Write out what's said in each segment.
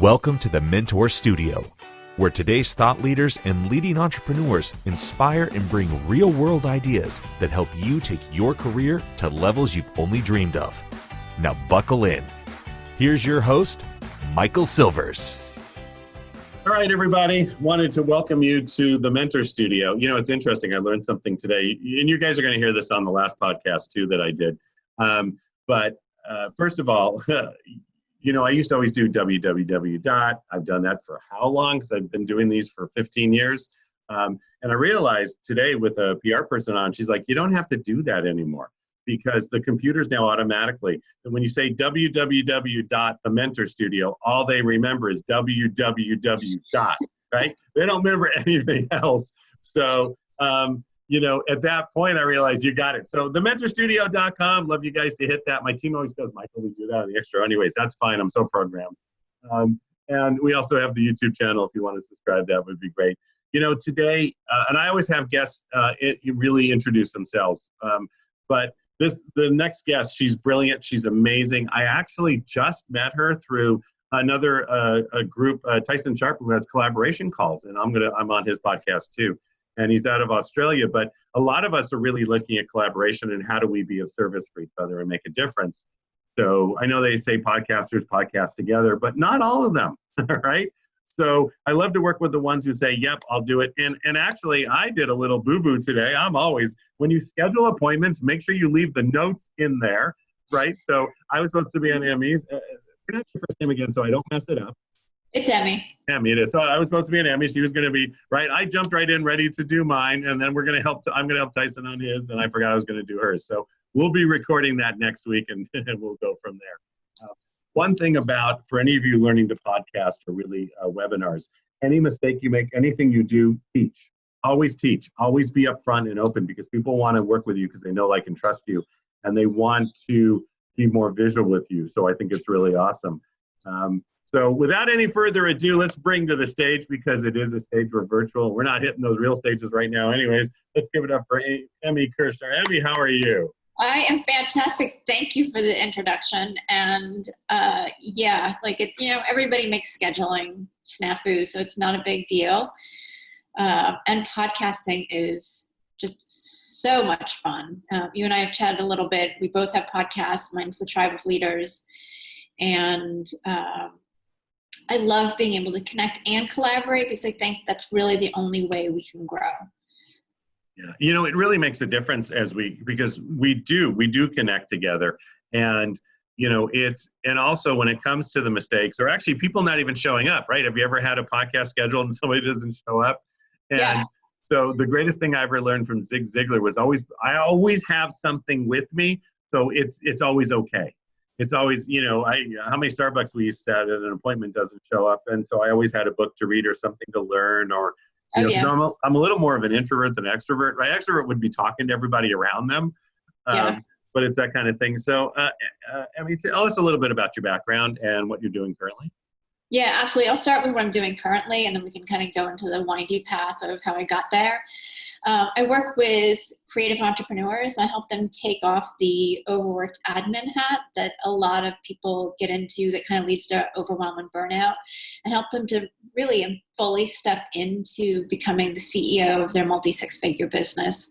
Welcome to the Mentor Studio, where today's thought leaders and leading entrepreneurs inspire and bring real-world ideas that help you take your career to levels you've only dreamed of. Now buckle in. Here's your host, Michael Silvers. All right, everybody. Wanted to welcome you to the Mentor Studio. You know, it's interesting. I learned something today, and you guys are going to hear this on the last podcast too that I did. But first of all, you know, I used to always do www. I've done that for how long? Because I've been doing these for 15 years. And I realized today with a PR person on, she's like, you don't have to do that anymore because the computers now automatically, and when you say www. The Mentor Studio, all they remember is www. Right? They don't remember anything else. So, you know, at that point, I realized you got it. So thementorstudio.com, love you guys to hit that. My team always goes, Michael, we do that on the extra. Anyways, that's fine. I'm so programmed. And we also have the YouTube channel. If you want to subscribe, that would be great. You know, today, and I always have guests really introduce themselves. But the next guest, she's brilliant. She's amazing. I actually just met her through another a group, Tyson Sharp, who has collaboration calls, and I'm on his podcast too. And he's out of Australia, but a lot of us are really looking at collaboration and how do we be of service for each other and make a difference. So I know they say podcasters podcast together, but not all of them, right? So I love to work with the ones who say, yep, I'll do it. And actually, I did a little boo-boo today. I'm always, when you schedule appointments, make sure you leave the notes in there, right? So I was supposed to be on Emis. Pronounce your first name again so I don't mess it up. It's Emi. Emi, it is. So I was supposed to be an Emi. She was going to be, right? I jumped right in ready to do mine, and then I'm going to help Tyson on his, and I forgot I was going to do hers. So we'll be recording that next week, and we'll go from there. One thing about, for any of you learning to podcast or really webinars, any mistake you make, anything you do, teach. Always teach. Always be upfront and open because people want to work with you because they know, like, and trust you, and they want to be more visual with you. So I think it's really awesome. So without any further ado, let's bring to the stage, because it is a stage, we're virtual. We're not hitting those real stages right now anyways. Let's give it up for Emi Kirschner. Emi, how are you? I am fantastic. Thank you for the introduction. And yeah, like everybody makes scheduling snafus, so it's not a big deal. And podcasting is just so much fun. You and I have chatted a little bit. We both have podcasts. Mine's The Tribe of Leaders. And I love being able to connect and collaborate because I think that's really the only way we can grow. Yeah, you know, it really makes a difference because we do connect together, and you know, and also when it comes to the mistakes, or actually people not even showing up, right? Have you ever had a podcast scheduled and somebody doesn't show up? And yeah. So the greatest thing I ever learned from Zig Ziglar was I always have something with me, so it's always okay. It's always, you know, how many Starbucks we used to at an appointment doesn't show up, and so I always had a book to read or something to learn, or you know, 'cause I'm a little more of an introvert than an extrovert. Right? Extrovert would be talking to everybody around them, but it's that kind of thing. So, I mean, tell us a little bit about your background and what you're doing currently. Yeah, absolutely. I'll start with what I'm doing currently, and then we can kind of go into the windy path of how I got there. I work with creative entrepreneurs. I help them take off the overworked admin hat that a lot of people get into that kind of leads to overwhelm and burnout, and help them to really fully step into becoming the CEO of their multi-six-figure business.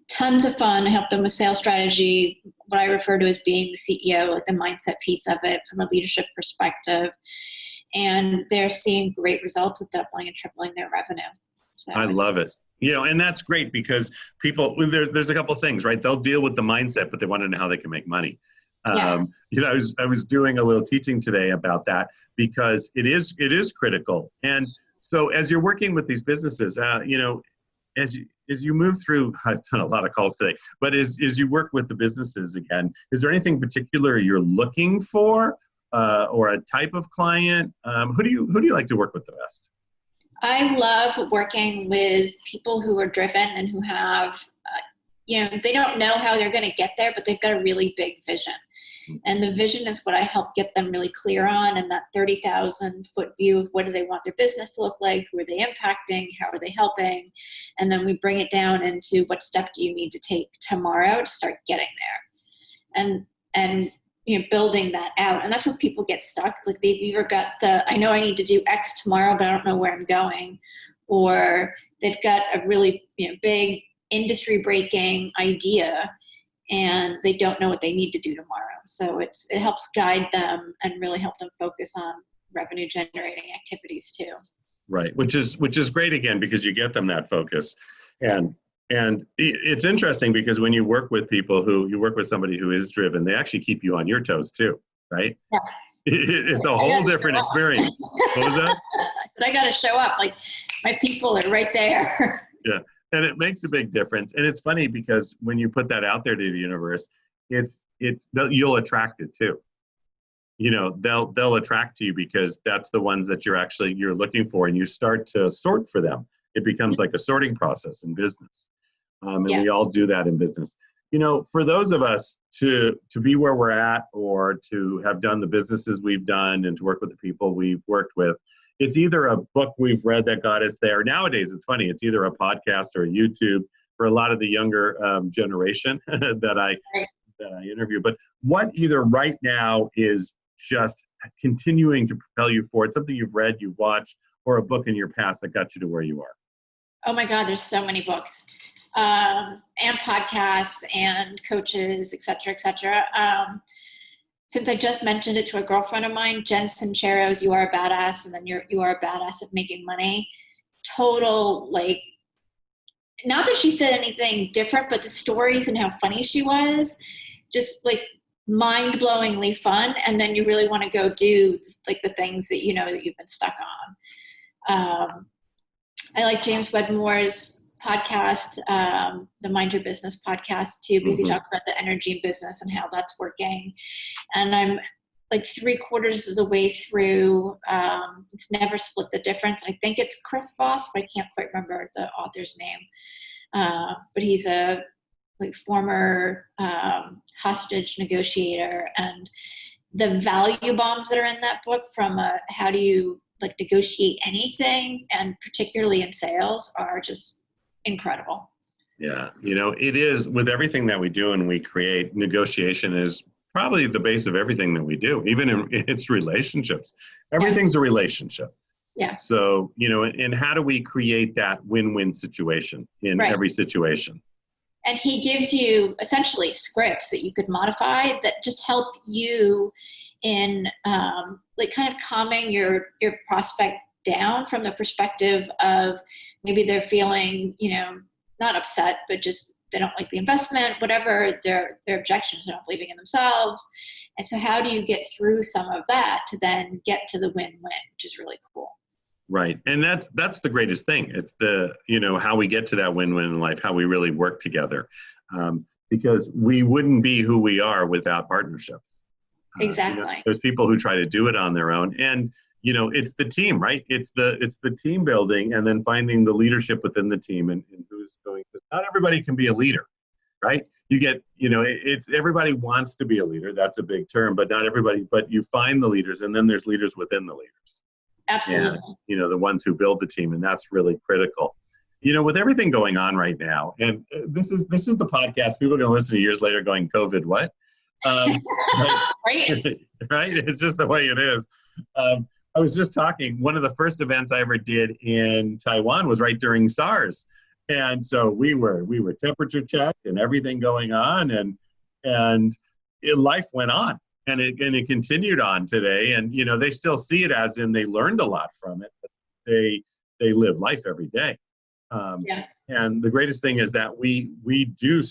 Tons of fun. I help them with sales strategy, what I refer to as being the CEO, like the mindset piece of it from a leadership perspective. And they're seeing great results with doubling and tripling their revenue. So I love it. You know, and that's great because people, there's a couple of things, right? They'll deal with the mindset, but they want to know how they can make money. Yeah. You know, I was doing a little teaching today about that because it is critical. And so as you're working with these businesses, you know, as you move through, I've done a lot of calls today, but as you work with the businesses again, is there anything particular you're looking for, or a type of client? Who do you like to work with the best? I love working with people who are driven and who have, you know, they don't know how they're going to get there, but they've got a really big vision. And the vision is what I help get them really clear on, and that 30,000 foot view of what do they want their business to look like, who are they impacting, how are they helping, and then we bring it down into what step do you need to take tomorrow to start getting there. And building that out. And that's where people get stuck. Like they've either got I know I need to do X tomorrow, but I don't know where I'm going. Or they've got a really big industry breaking idea and they don't know what they need to do tomorrow. So it helps guide them and really help them focus on revenue generating activities too. Right. Which is great again, because you get them that focus. And it's interesting because when you work with somebody who is driven, they actually keep you on your toes too, right? Yeah. It's a whole different experience. What was that? I said, I got to show up. Like my people are right there. Yeah. And it makes a big difference. And it's funny because when you put that out there to the universe, you'll attract it too. They'll attract to you because that's the ones that you're looking for, and you start to sort for them. It becomes like a sorting process in business. We all do that in business. For those of us to be where we're at, or to have done the businesses we've done and to work with the people we've worked with, it's either a book we've read that got us there. Nowadays, it's funny. It's either a podcast or a YouTube for a lot of the younger generation that I interview. But what either right now is just continuing to propel you forward, something you've read, you've watched, or a book in your past that got you to where you are? Oh my God, there's so many books and podcasts and coaches, et cetera, et cetera. Since I just mentioned it to a girlfriend of mine, Jen Sincero's You Are a Badass, and then You Are a Badass at Making Money. Total, like, not that she said anything different, but the stories and how funny she was, just like mind-blowingly fun. And then you really want to go do like the things that that you've been stuck on. I like James Wedmore's podcast, the Mind Your Business podcast too, because he talks about the energy in business and how that's working. And I'm like 3/4 of the way through. It's Never Split the Difference. I think it's Chris Voss, but I can't quite remember the author's name. But he's a former hostage negotiator, and the value bombs that are in that book, from how do you negotiate anything, and particularly in sales, are just incredible. Yeah. It is, with everything that we do and we create, negotiation is probably the base of everything that we do, even in its relationships. Everything's a relationship. Yeah. So, and how do we create that win-win situation in every situation? And he gives you essentially scripts that you could modify that just help you in kind of calming your prospect down from the perspective of maybe they're feeling, not upset, but just they don't like the investment, whatever their objections, they're not believing in themselves. And so how do you get through some of that to then get to the win-win, which is really cool. Right. And that's the greatest thing. It's the, how we get to that win-win in life, how we really work together. Because we wouldn't be who we are without partnerships. Exactly. There's people who try to do it on their own, and it's the team, right? It's the team building, and then finding the leadership within the team, and who's going to. Not everybody can be a leader, right? You get, it's everybody wants to be a leader. That's a big term, but not everybody. But you find the leaders, and then there's leaders within the leaders. Absolutely. And, the ones who build the team, and that's really critical. With everything going on right now, and this is the podcast. People are going to listen to years later, going, "COVID, what?" Right? Right? It's just the way it is. I was just talking, one of the first events I ever did in Taiwan was right during SARS. And so we were temperature checked and everything going on, and life went on, and it continued on today. And, they still see it as in they learned a lot from it, but they live life every day. And the greatest thing is that we do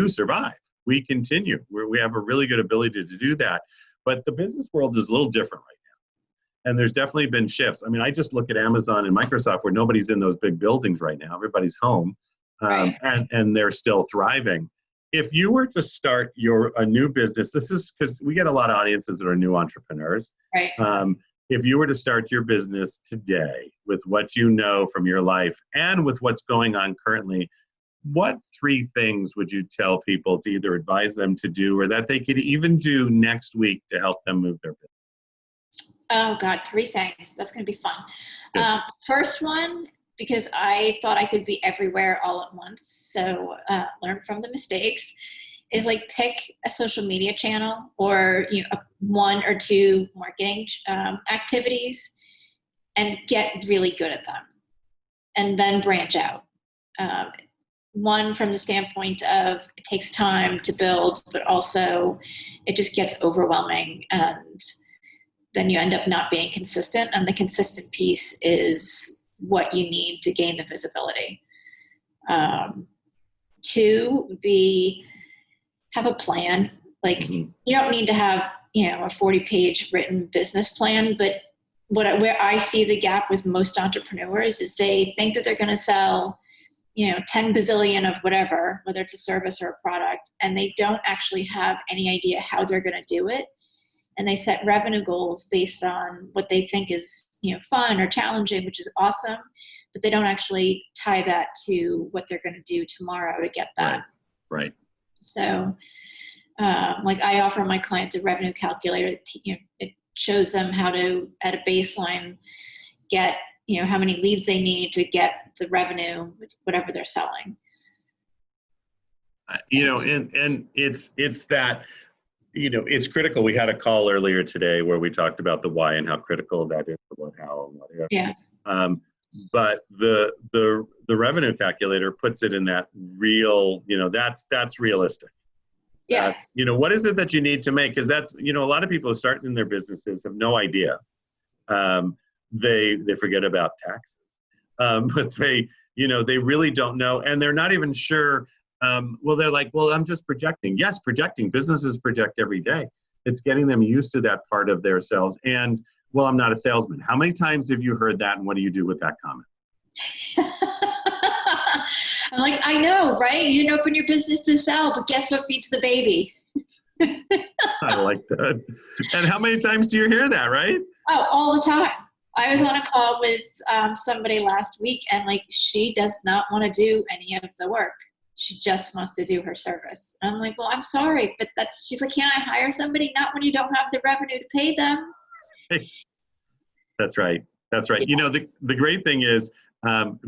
survive. We continue. We have a really good ability to do that. But the business world is a little different right now. And there's definitely been shifts. I mean, I just look at Amazon and Microsoft, where nobody's in those big buildings right now. Everybody's home, and they're still thriving. If you were to start a new business, this is because we get a lot of audiences that are new entrepreneurs. Right. If you were to start your business today with what you know from your life and with what's going on currently, what 3 things would you tell people to either advise them to do, or that they could even do next week to help them move their business? Oh God, 3 things. That's going to be fun. First one, because I thought I could be everywhere all at once. So learn from the mistakes, is like pick a social media channel or one or two marketing activities and get really good at them, and then branch out. One, from the standpoint of it takes time to build, but also it just gets overwhelming, and then you end up not being consistent. And the consistent piece is what you need to gain the visibility. Two would be have a plan. Like you don't need to have, a 40-page written business plan, but where I see the gap with most entrepreneurs is they think that they're going to sell 10 bazillion of whatever, whether it's a service or a product, and they don't actually have any idea how they're going to do it. And they set revenue goals based on what they think is, fun or challenging, which is awesome, but they don't actually tie that to what they're going to do tomorrow to get that. Right. So, like I offer my clients a revenue calculator. It shows them how to, at a baseline, get how many leads they need to get the revenue with whatever they're selling. And it's that, it's critical. We had a call earlier today where we talked about the why and how critical that is, what, how, and what. Yeah. But the revenue calculator puts it in that real, that's realistic. Yeah. That's, what is it that you need to make? Because that's, a lot of people starting their businesses have no idea. They forget about taxes, but they really don't know, and they're not even sure. They're like, I'm just projecting. Yes, projecting. Businesses project every day. It's getting them used to that part of their sales. And I'm not a salesman. How many times have you heard that, and what do you do with that comment? I'm like, I know, right? You didn't open your business to sell, but guess what feeds the baby? I like that. And how many times do you hear that, right? Oh, all the time. I was on a call with somebody last week, and she does not want to do any of the work. She just wants to do her service. And I'm like, well, I'm sorry, but she's like, can't I hire somebody? Not when you don't have the revenue to pay them. That's right. That's right. Yeah. The great thing is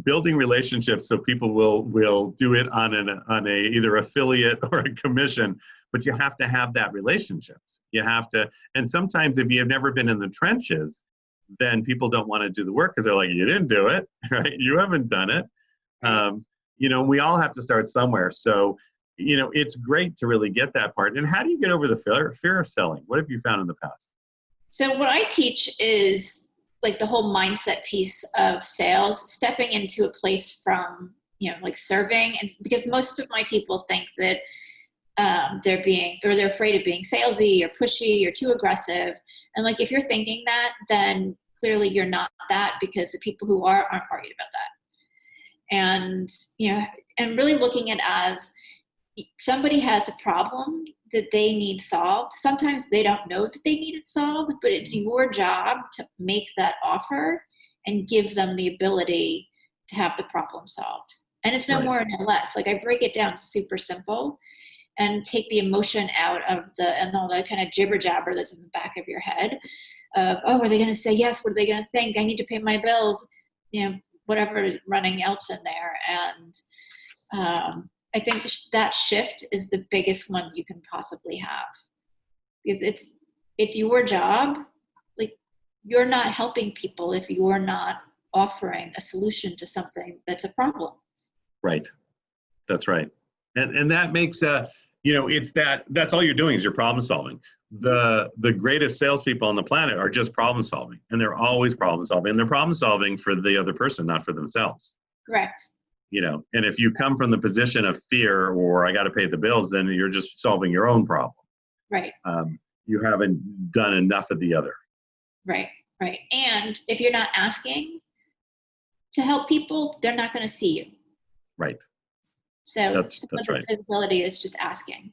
building relationships so people will do it on a either affiliate or a commission, but you have to have that relationships. You have to, and sometimes if you have never been in the trenches, then people don't want to do the work because they're like, you didn't do it, right? You haven't done it. We all have to start somewhere. So, it's great to really get that part. And how do you get over the fear of selling? What have you found in the past? So what I teach is the whole mindset piece of sales, stepping into a place from, serving. And because most of my people think that they're afraid of being salesy or pushy or too aggressive. And if you're thinking that, then clearly you're not that, because the people who aren't worried about that. And, and really looking at as somebody has a problem that they need solved. Sometimes they don't know that they need it solved, but it's your job to make that offer and give them the ability to have the problem solved. And it's no more, no less. I break it down super simple and take the emotion out of and all the kind of jibber jabber that's in the back of your head of, oh, are they going to say yes? What are they going to think? I need to pay my bills, whatever is running else in there. And I think that shift is the biggest one you can possibly have, because it's your job. You're not helping people if you're not offering a solution to something that's a problem. Right. That's right. And that makes it's that's all you're doing is you're problem solving. The greatest salespeople on the planet are just problem solving, and they're always problem solving. And they're problem solving for the other person, not for themselves. Correct. And if you come from the position of fear or I got to pay the bills, then you're just solving your own problem. Right. You haven't done enough of the other. Right. Right. And if you're not asking to help people, they're not going to see you. Right. So that's right. Visibility is just asking.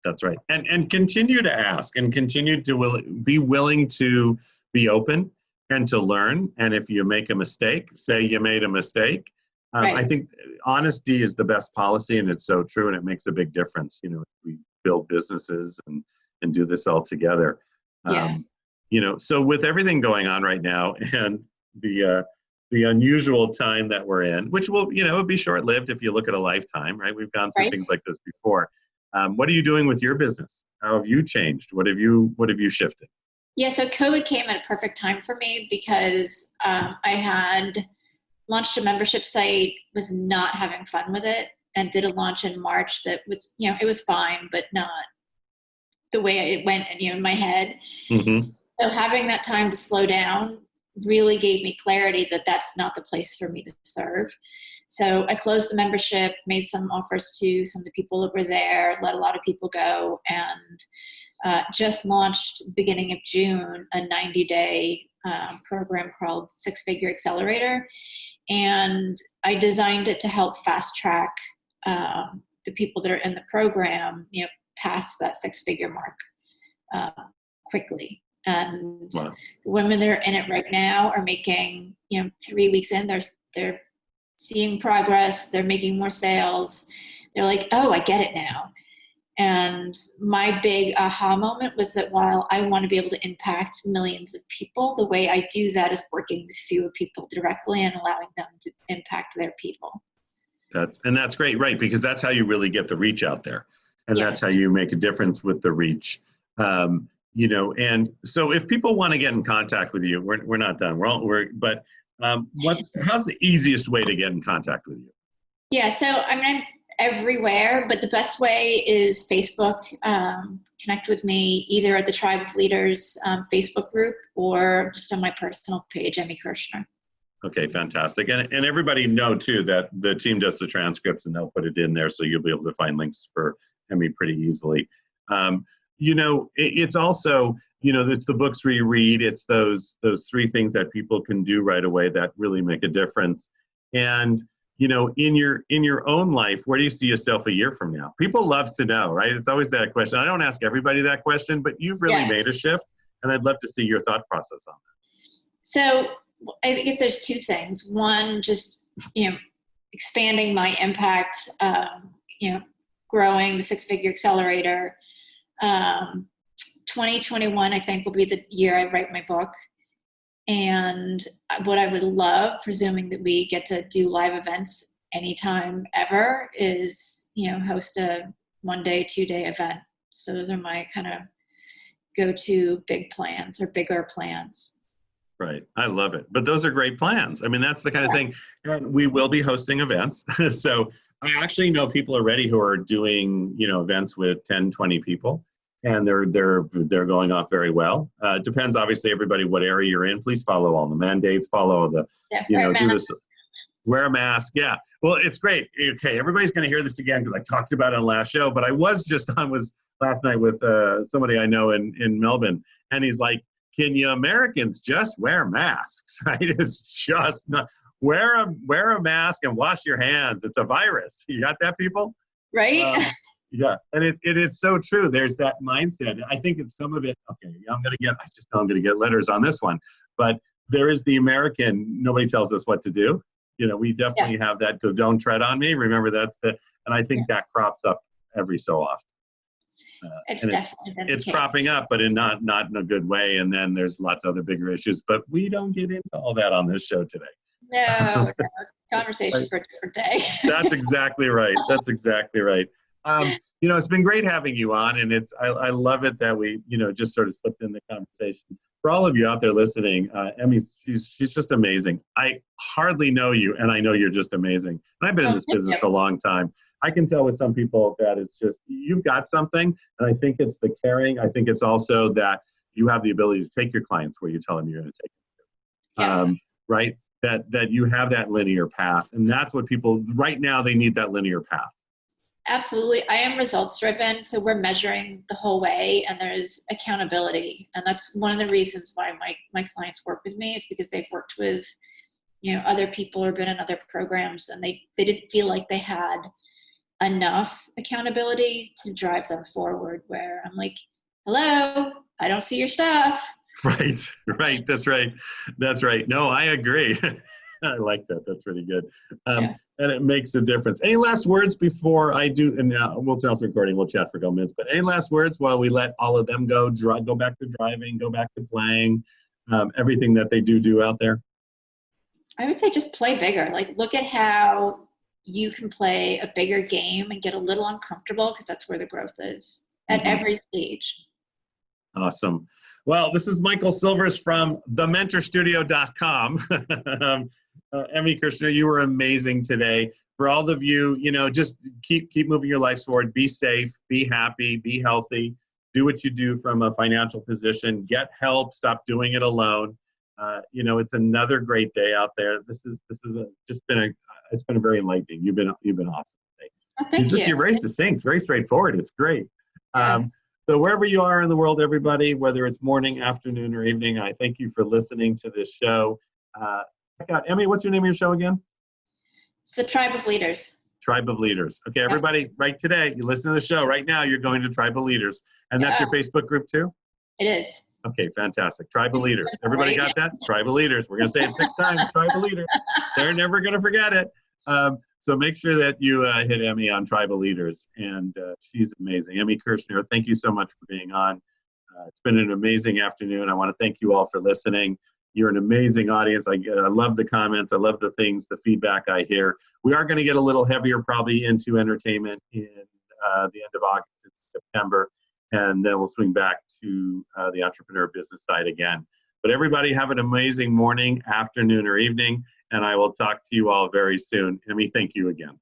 That's right. And continue to ask and continue to be willing to be open and to learn. And if you make a mistake, say you made a mistake. I think honesty is the best policy, and it's so true, and it makes a big difference. We build businesses and do this all together. So with everything going on right now and the unusual time that we're in, which will, it'll be short-lived if you look at a lifetime, right? We've gone through things like this before. What are you doing with your business? How have you changed? What have you shifted? Yeah, so COVID came at a perfect time for me because I had launched a membership site, was not having fun with it, and did a launch in March that was, it was fine, but not the way it went, in my head. Mm-hmm. So having that time to slow down really gave me clarity that that's not the place for me to serve. So I closed the membership, made some offers to some of the people that were there, let a lot of people go, and just launched beginning of June a 90-day program called Six Figure Accelerator. And I designed it to help fast track the people that are in the program, past that six-figure mark quickly. And Wow. the women that are in it right now are making, 3 weeks in, they're seeing progress, they're making more sales. They're like, oh, I get it now. And my big aha moment was that while I want to be able to impact millions of people, the way I do that is working with fewer people directly and allowing them to impact their people. That's great, right? Because that's how you really get the reach out there. And Yeah. That's how you make a difference with the reach. And so if people want to get in contact with you, we're not done. How's the easiest way to get in contact with you? Yeah, so I'm everywhere, but the best way is Facebook. Connect with me either at the Tribe of Leaders Facebook group or just on my personal page, Emi Kirschner. Okay, fantastic. And everybody know too that the team does the transcripts and they'll put it in there, so you'll be able to find links for Emi pretty easily. It's also, it's the books we read. It's those three things that people can do right away that really make a difference. And in your own life, where do you see yourself a year from now? People love to know, right? It's always that question. I don't ask everybody that question, but you've really made a shift, and I'd love to see your thought process on that. So I guess there's two things. One, just, expanding my impact, growing the Six Figure Accelerator. 2021, I think, will be the year I write my book. And what I would love, presuming that we get to do live events anytime ever, is, host a 1-day, 2-day event. So those are my kind of go-to big plans or bigger plans. Right. I love it. But those are great plans. I mean, that's the kind of thing. And we will be hosting events. So I actually know people already who are doing, events with 10, 20 people. And they're going off very well. Depends, obviously, everybody, what area you're in. Please follow all the mandates, follow the, do this. Wear a mask. Yeah. Well, it's great. Okay. Everybody's going to hear this again because I talked about it on the last show, but I was last night with somebody I know in Melbourne. And he's like, can you Americans just wear masks, right? It's just not, wear a mask and wash your hands. It's a virus. You got that, people? Right. Yeah, and it's so true. There's that mindset. I think if some of it, I just know I'm going to get letters on this one, but there is the American, nobody tells us what to do. We definitely have that, don't tread on me. Remember, and I think that crops up every so often. It's cropping up, but not in a good way. And then there's lots of other bigger issues, but we don't get into all that on this show today. No, conversation for a different day. That's exactly right. It's been great having you on, and I love it that we, just sort of slipped in the conversation. For all of you out there listening, Emi, she's just amazing. I hardly know you, and I know you're just amazing. And I've been in this business a long time. I can tell with some people that it's just, you've got something, and I think it's the caring. I think it's also that you have the ability to take your clients where you tell them you're going to take them. Right? That you have that linear path, and that's what people, right now, they need that linear path. Absolutely. I am results driven. So we're measuring the whole way, and there's accountability. And that's one of the reasons why my clients work with me, is because they've worked with, other people or been in other programs, and they didn't feel like they had enough accountability to drive them forward, where I'm like, hello, I don't see your stuff. Right. That's right. No, I agree. I like that. That's really good. And it makes a difference. Any last words before I do? And we'll turn off the recording. We'll chat for a couple minutes. But any last words while we let all of them go back to driving, go back to playing, everything that they do out there? I would say just play bigger. Like, look at how you can play a bigger game and get a little uncomfortable, because that's where the growth is at every stage. Awesome. Well, this is Michael Silvers from thementorstudio.com. Emi Kirschner, you were amazing today. For all of you, just keep moving your lives forward. Be safe, be happy, be healthy. Do what you do from a financial position. Get help. Stop doing it alone. It's another great day out there. It's been a very enlightening. You've been awesome today. Oh, thank you. You're very succinct, very straightforward. It's great. Yeah. So wherever you are in the world, everybody, whether it's morning, afternoon, or evening, I thank you for listening to this show. Emi, what's your name of your show again? It's the Tribe of Leaders. Tribe of Leaders. Okay, everybody, right today, you listen to the show right now, you're going to Tribe of Leaders. And that's your Facebook group too? It is. Okay, fantastic. Tribe of Leaders. Everybody got that? Tribe of Leaders. We're going to say it 6 times, Tribe of Leaders. They're never going to forget it. So make sure that you hit Emi on Tribe of Leaders. And she's amazing. Emi Kirschner, thank you so much for being on. It's been an amazing afternoon. I want to thank you all for listening. You're an amazing audience. I love the comments. I love the feedback I hear. We are going to get a little heavier probably into entertainment in the end of August and September, and then we'll swing back to the entrepreneur business side again. But everybody have an amazing morning, afternoon, or evening, and I will talk to you all very soon. Emi, thank you again.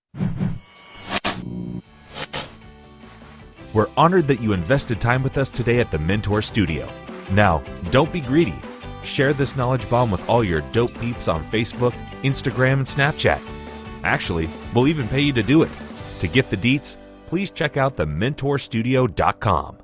We're honored that you invested time with us today at the Mentor Studio. Now, don't be greedy. Share this knowledge bomb with all your dope peeps on Facebook, Instagram, and Snapchat. Actually, we'll even pay you to do it. To get the deets, please check out thementorstudio.com.